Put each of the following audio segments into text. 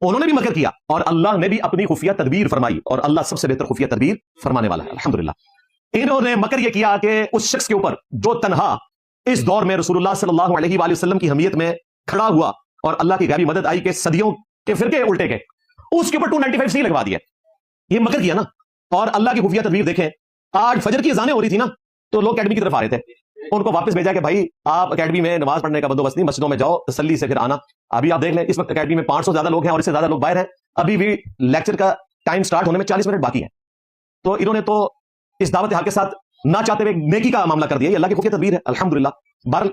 انہوں نے بھی مکر کیا اور اللہ نے بھی اپنی خفیہ تدبیر فرمائی اور اللہ سب سے بہتر خفیہ تدبیر فرمانے والا ہے الحمدللہ. انہوں نے مکر یہ کیا کہ اس شخص کے اوپر جو تنہا اس دور میں رسول اللہ صلی اللہ علیہ وآلہ وسلم کی حمیت میں کھڑا ہوا اور اللہ کی غیبی مدد آئی کہ صدیوں کے فرقے الٹے کے اس کے اوپر 295 لگوا دیا. یہ مکر کیا نا. اور اللہ کی خفیہ تدبیر دیکھیں, آج فجر کی اذانیں ہو رہی تھی نا تو لوگ اکیڈمی کی طرف آ رہے تھے, ان کو واپس بھیجا کہ بھائی آپ اکیڈمی میں نماز پڑھنے کا بندوبست نہیں, مسجدوں میں جاؤ تسلی سے پھر آنا. ابھی آپ دیکھ لیں اس وقت اکیڈمی میں 500 زیادہ لوگ ہیں اور اس سے زیادہ لوگ باہر ہیں, ابھی بھی لیکچر کا ٹائم سٹارٹ ہونے میں 40 منٹ باقی ہے. تو انہوں نے تو اس دعوت حق کے ساتھ نہ چاہتے ہوئے نیکی کا معاملہ کر دیا. یہ اللہ کی خفیہ تدبیر ہے الحمدللہ. بہرحال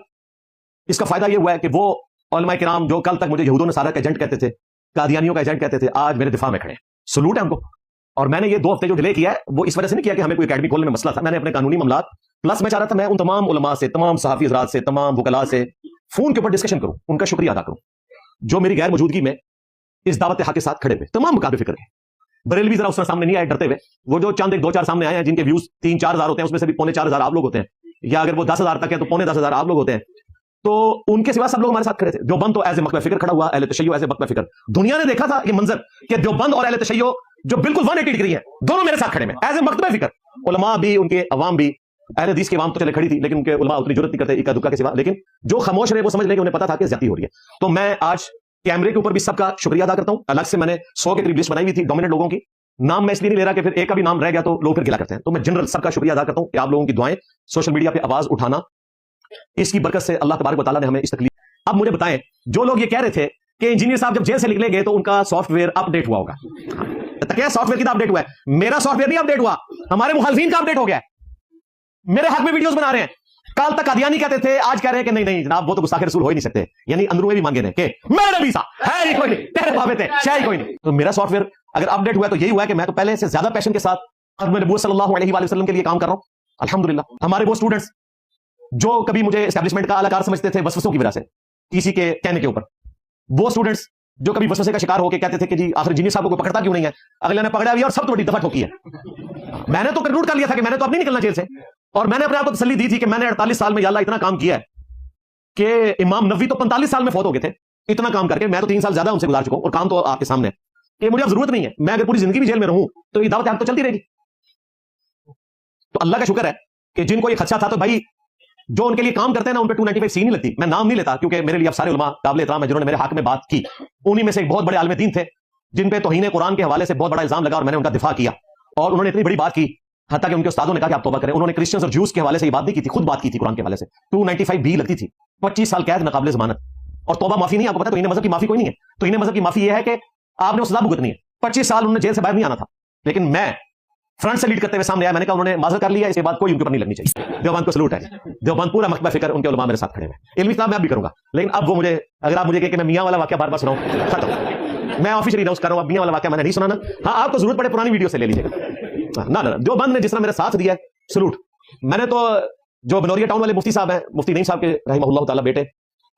اس کا فائدہ یہ ہوا ہے کہ وہ علماء کرام جو کل تک مجھے یہودوں نے سارا کا ایجنٹ کہتے تھے, قادیانیوں کا ایجنٹ کہتے تھے, آج میرے دفاع میں کھڑے ہیں. سلوٹ ہے ہم کو. اور میں نے یہ 2 ہفتے جو ڈیلے کیا ہے وہ اس وجہ سے نہیں کیا کہ ہمیں کوئی اکیڈمی کھولنے میں مسئلہ تھا. میں نے اپنے قانونی معاملات پلس میں چاہ رہا تھا میں ان تمام علماء سے, تمام صحافی حضرات سے, تمام وکلاء سے فون کے اوپر ڈسکشن کروں, ان کا شکریہ ادا کروں جو میری غیر موجودگی میں اس دعوت حق کے ساتھ کھڑے ہوئے. تمام مقابل فکر ہیں. بریلوی ذرا اس طرح سامنے نہیں آئے ڈرتے ہوئے, وہ جو چند 1-2-4 سامنے آئے ہیں جن کے ویوز 3-4 ہزار ہوتے ہیں, اس میں سے بھی 4,500 آپ لوگ ہوتے ہیں, یا اگر وہ 10,000 تک ہیں تو 10,500 آپ لوگ ہوتے ہیں. تو ان کے سوا سب لوگ ہمارے ساتھ کھڑے تھے. دیوبند تو ایز اے مکتبہ فکر کھڑا ہوا, اہل تشیع ایز اے مکتبہ فکر. دنیا نے دیکھا تھا یہ منظر کہ دیوبند اور اہل تشیع جو بالکل 180 ڈگری ہیں, دونوں میرے ساتھ کھڑے ہیں ایز اے مکتبہ فکر. علماء بھی, ان کے عوام بھی, اہل حدیث کے عوام تو چلے کھڑی تھی لیکن ان کے علماء اتنی جرت نہیں کرتے اکا دکا کے سوا, لیکن جو خاموش رہے وہ سمجھ لیں کہ انہیں پتا تھا کہ زیادتی ہو رہی ہے. تو میں آج کیمرے کے اوپر بھی سب کا شکریہ ادا کرتا ہوں. الگ سے میں نے 100 کے قریب لسٹ بنائی ہوئی تھی ڈومیننٹ لوگوں کی. نام میں اس لیے نہیں لے رہا کہ پھر ایک کا بھی نام رہ گیا تو لوگ پھر گلا کرتے ہیں. تو میں جنرل سب کا شکریہ ادا کرتا ہوں کہ آپ لوگوں کی دعائیں, سوشل میڈیا پہ آواز اٹھانا, اس کی برکت سے اللہ تبارک و تعالیٰ نے ہمیں اس تکلیف. اب مجھے بتائیں, جو لوگ یہ کہہ رہے تھے کہ انجینئر صاحب جب جیل سے نکلیں گے تو ان کا سافٹ ویئر اپ ڈیٹ ہوا ہوگا, کیا سافٹ ویئر کتنا اپ ڈیٹ ہوا ہے؟ میرا سافٹ ویئر نہیں اپ ڈیٹ ہوا, ہمارے مخالفین کا اپ ڈیٹ ہو گیا ہے. میرے حق میں ویڈیوز بنا رہے ہیں. کل تک قادیانی کہتے تھے, آج کہہ رہے ہیں کہ نہیں جناب وہ تو گستاخ رسول ہو ہی نہیں سکتے, یعنی اندروں میں بھی مانگے ہیں کہ میرے نبی صاحب ہے ہی کوئی نہیں, تیرے بابے تھے شے ہی کوئی نہیں. تو میرا سافٹ ویئر اگر اپ ڈیٹ ہوا ہے تو یہی ہوا ہے کہ میں تو پہلے سے زیادہ پیشن کے ساتھ ختم نبوت صلی اللہ علیہ وآلہ وسلم کے لیے کام کر رہا ہوں الحمدللہ. ہمارے وہ اسٹوڈنٹس جو کبھی مجھے اسٹیبلشمنٹ کا اعلی کار سمجھتے تھے وسوسوں کی وجہ سے, کسی کے کہنے کے اوپر, وہ اسٹوڈنٹس جو کبھی وسوسے کا شکار ہو کے کہتے تھے کہ جی آخر انجینئر صاحب کو کوئی پکڑتا کیوں نہیں ہے, اگلے نے پکڑا بھی اور سب تو بڑی دفعہ ٹھوکی ہے. میں نے تو کنکلوڈ کر لیا تھا کہ میں نے تو اب نہیں نکلنا جیل سے, اور میں نے اپنے آپ کو تسلی دی تھی کہ میں نے 48 سال میں یا اللہ اتنا کام کیا ہے کہ امام نووی تو 45 سال میں فوت ہو گئے تھے. اتنا کام کر کے میں تو 3 سال زیادہ ان سے گزار چکا ہوں, اور کام تو آپ کے سامنے ہے کہ مجھے اب ضرورت نہیں ہے. میں اگر پوری زندگی بھی جیل میں رہوں تو یہ دعوت حق تو چلتی رہے گی. تو اللہ کا شکر ہے کہ جن کو یہ خدشہ تھا, تو بھائی جو ان کے لیے کام کرتے ہیں نا ان پہ 295 نہیں لگتی. میں نام نہیں لیتا کیونکہ میرے لیے اب سارے علماء قابل احترام ہیں جنہوں نے میرے حق میں بات کی. انہی میں سے ایک بہت بڑے عالم دین تھے جن پہ توہین قرآن کے حوالے سے بہت بڑا الزام لگا اور میں نے ان کا دفاع کیا, اور انہوں نے اتنی بڑی بات کی حتیٰ کہ ان کے استادوں نے کہا کہ آپ توبہ کریں. انہوں نے کرسچنز اور جوز کے حوالے سے یہ بات نہیں کی تھی, خود بات کی تھی قرآن کے حوالے سے. 295 لگتی تھی, 25 سال قید ناقابل ضمانت, اور توبہ معافی نہیں. آپ کو پتا توہین مذہب کی معافی کوئی نہیں ہے. توہین مذہب کی معافی یہ ہے کہ آپ نے سزا بھگتنی ہے. 25 سال انہوں نے جیل سے باہر نہیں آنا تھا, لیکن میں فرنٹ سے لیڈ کرتے ہوئے سامنے آیا. میں نے کہا انہوں نے معذرت کر لیا, اس کے بعد کوئی ان کے اوپر نہیں لگنی چاہیے. دیوبند کو سلوٹ ہے, دیوبند پورا مکتبہ فکر, ان کے علماء میرے ساتھ کھڑے ہیں. علمی کتاب میں اب بھی کروں گا, لیکن اب وہ مجھے, اگر آپ مجھے کہیں کہ میں میاں والا واقعہ بار بار سناؤں, ختم. میں آفیشلی اناؤنس کر رہا ہوں اب میاں والا واقعہ میں نے نہیں سنانا. ہاں آپ کو ضرورت پڑے پرانی ویڈیو سے لے لیجیے گا. نہ دیوبند نے جس طرح میرا ساتھ دیا ہے, سلوٹ. میں نے تو جو بنوریا ٹاؤن والے مفتی صاحب ہیں, مفتی نعیم صاحب کے رحمہ اللہ تعالیٰ بیٹے,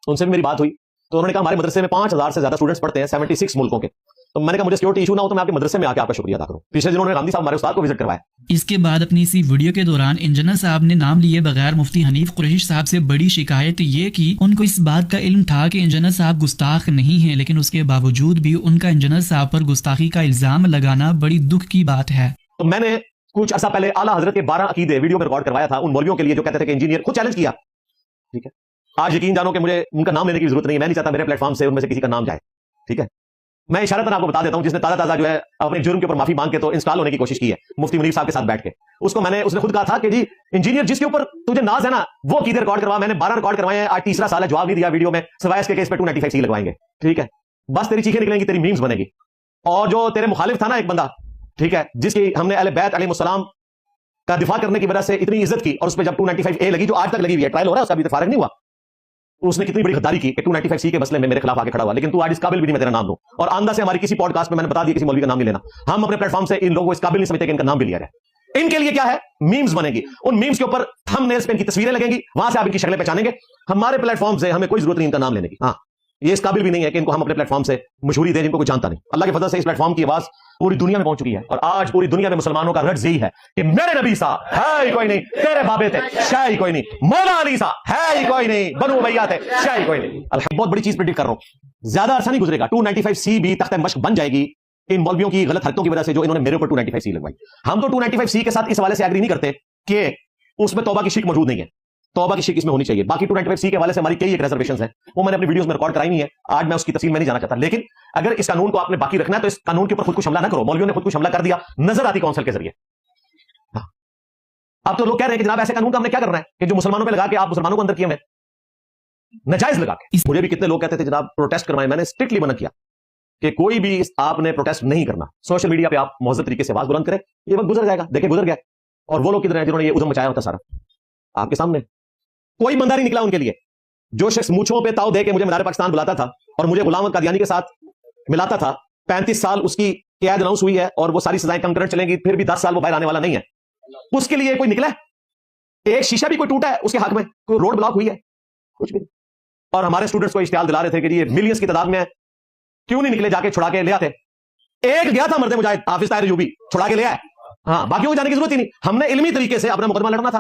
ان سے بھی میری بات ہوئی تو انہوں نے کہا ہمارے مدرسے میں 5,000 سے زیادہ اسٹوڈنٹس پڑھتے ہیں 76 ملکوں کے. تو میں نے کہا مجھے سیکورٹی ایشو نہ ہو تو میں آپ کے مدرسے میں آ کے آپ کا شکریہ ادا کروں. پچھلے دنوں نے گاندھی صاحب ہمارے استاد کو وزٹ کروایا. اس کے بعد اپنی اسی ویڈیو کے دوران انجینئر صاحب نے نام لیے بغیر مفتی حنیف قریش صاحب سے بڑی شکایت یہ کی, ان کو اس بات کا علم تھا کہ انجینئر صاحب گستاخ نہیں ہیں, لیکن اس کے باوجود بھی ان کا انجینئر صاحب پر گستاخی کا الزام لگانا بڑی دکھ کی بات ہے. تو میں نے کچھ عرصہ پہلے اعلیٰ حضرت کے 12 عقیدے ویڈیو میں ریکارڈ کروایا تھا ان مولویوں کے لیے جو کہتے تھے کہ انجینئر, خود چیلنج کیا. ٹھیک ہے, آج یقین جانو کہ مجھے ان کا نام لینے کی ضرورت نہیں ہے. میں نہیں چاہتا میرے پلیٹ فارم سے ان میں سے کسی کا نام جائے. ٹھیک ہے, میں اشارتاً آپ کو بتا دیتا ہوں, جس نے تازہ جو ہے اپنے جرم کے اوپر معافی مانگ کے تو انسٹال ہونے کی کوشش کی ہے مفتی منیر صاحب کے ساتھ بیٹھ کے. اس کو میں نے, اس نے خود کہا تھا کہ جی انجینئر جس کے اوپر تجھے ناز ہے نا وہ عقیدے ریکارڈ کروا. میں نے 12 ریکارڈ کروائے ہیں, آج تیسرا سال ہے, جواب نہیں دیا ویڈیو میں, سوائے اس کے اس پہ 295 لگوائیں گے. ٹھیک ہے, بس تیری چیخیں نکلیں گی, تیری میمز بنے گی. اور جو تیرے مخالف تھا نا ایک بندہ, ٹھیک ہے, جس کی ہم نے اہل بیت علیہ السلام کا دفاع کرنے کی وجہ سے اتنی عزت کی, اور اس پہ جب 295 لگی جو آج تک لگی ہوئی ہے, ٹرائل ہو رہا ہے, اس کا ابھی فارغ نہیں ہوا, اس نے کتنی بڑی غداری کی کہ 295 کے مسئلے میں میرے خلاف آ کے کھڑا ہوا. لیکن تو آج اس قابل بھی نہیں میں تیرا نام دوں. اور آندہ سے ہماری کسی پوڈ کاسٹ میں نے بتا دیا کسی مولوی کا نام نہیں لینا. ہم اپنے پلیٹ فارم سے ان لوگوں کو اس قابل نہیں سمجھتے کہ ان کا نام بھی لیا جائے. ان کے لیے کیا ہے, میمز بنے گی, ان میمز کے اوپر تھم نیلز پہ ان کی تصویریں لگیں گی, وہاں سے آپ ان کی شکلیں پہچانیں گے. ہمارے پلیٹ فارم سے ہمیں کوئی ضرورت نہیں ان کا نام لینے کی. ہاں یہ اس قابل بھی نہیں ہے کہ ان کو ہم اپنے پلیٹ فارم سے مشہوری دیں جن کو کوئی جانتا نہیں. اللہ کے فضل سے اس پلیٹ فارم کی آواز پوری دنیا میں پہنچ چکی ہے, اور آج پوری دنیا میں مسلمانوں کا رٹز یہی ہے کہ میرے نبی صاحب ہے ہی کوئی نہیں, تیرے بابے تھے شاہ ہی کوئی نہیں, مولا علی صاحب ہے ہی کوئی نہیں, بنو امیہ تھے شاہ ہی کوئی نہیں. بہت بڑی چیز پریڈکٹ کر رہا ہوں, زیادہ عرصہ نہیں گزرے گا 295C بھی تخت مشق بن جائے گی ان مولویوں کی غلط حرکتوں کی وجہ سے جو انہوں نے میرے اوپر 295C لگوائی. ہم تو 295C کے ساتھ اس حوالے سے ایگری نہیں کرتے کہ اس میں توبہ کی شرک موجود نہیں ہے, توبہ کی شرک اس میں ہونی چاہیے. باقی 295C کے حوالے سے ہماری کئی ایک ریزرویشنز ہیں, وہ میں نے اپنی ویڈیوز میں ریکارڈ کرائی نہیں ہے, آج میں اس کی تفصیل میں نہیں جانا چاہتا. لیکن اگر اس قانون کو آپ نے باقی رکھنا ہے تو اس قانون کے اوپر خود کش حملہ نہ کرو. مولویوں نے خود کش حملہ کر دیا نظر آتی کونسل کے ذریعے. اب تو لوگ کہہ رہے ہیں کہ جناب ایسے قانون کا ہم نے کیا کرنا ہے کہ جو مسلمانوں پہ لگا کے آپ مسلمانوں کو اندر کیے ہوئے نجائز لگا کے. مجھے بھی کتنے لوگ کہتے تھے جناب پروٹیسٹ کروائیں, میں نے اسٹرکٹلی منع کیا کہ کوئی بھی آپ نے پروٹیسٹ نہیں کرنا. سوشل میڈیا پہ آپ مہذب طریقے سے آواز بلند کریں, یہ وقت گزر جائے گا, دیکھیں گزر گیا. اور وہ لوگ کدھر ہیں جنہوں نے یہ عزم مچایا ہوتا سارا آپ کے سامنے, کوئی بندہ نہیں نکلا ان کے لیے. جو شخص مونچھوں پہ تاؤ دے کے مجھے مینار پاکستان بلاتا تھا اور مجھے غلام احمد قادیانی کے ساتھ ملاتا تھا, 35 سال اس کی قید اناؤنس ہوئی ہے اور وہ ساری سزائیں کم کرنے چلیں گی, پھر بھی 10 سال وہ باہر آنے والا نہیں ہے. اس کے لیے کوئی نکلا ہے؟ ایک شیشہ بھی کوئی ٹوٹا ہے اس کے حق میں؟ کوئی روڈ بلاک ہوئی ہے؟ کچھ بھی نہیں. اور ہمارے اسٹوڈنٹس کو اشتعال دلا رہے تھے کہ یہ ملینز کی تعداد میں ہے, کیوں نہیں نکلے, جا کے چھڑا کے لے آتے. ایک گیا تھا مرد مجاہد حافظ طاہر ایوبی, چھڑا کے لے آئے. ہاں باقیوں کو جانے کی ضرورت ہی نہیں. ہم نے علمی طریقے سے اپنا مقدمہ لڑنا تھا.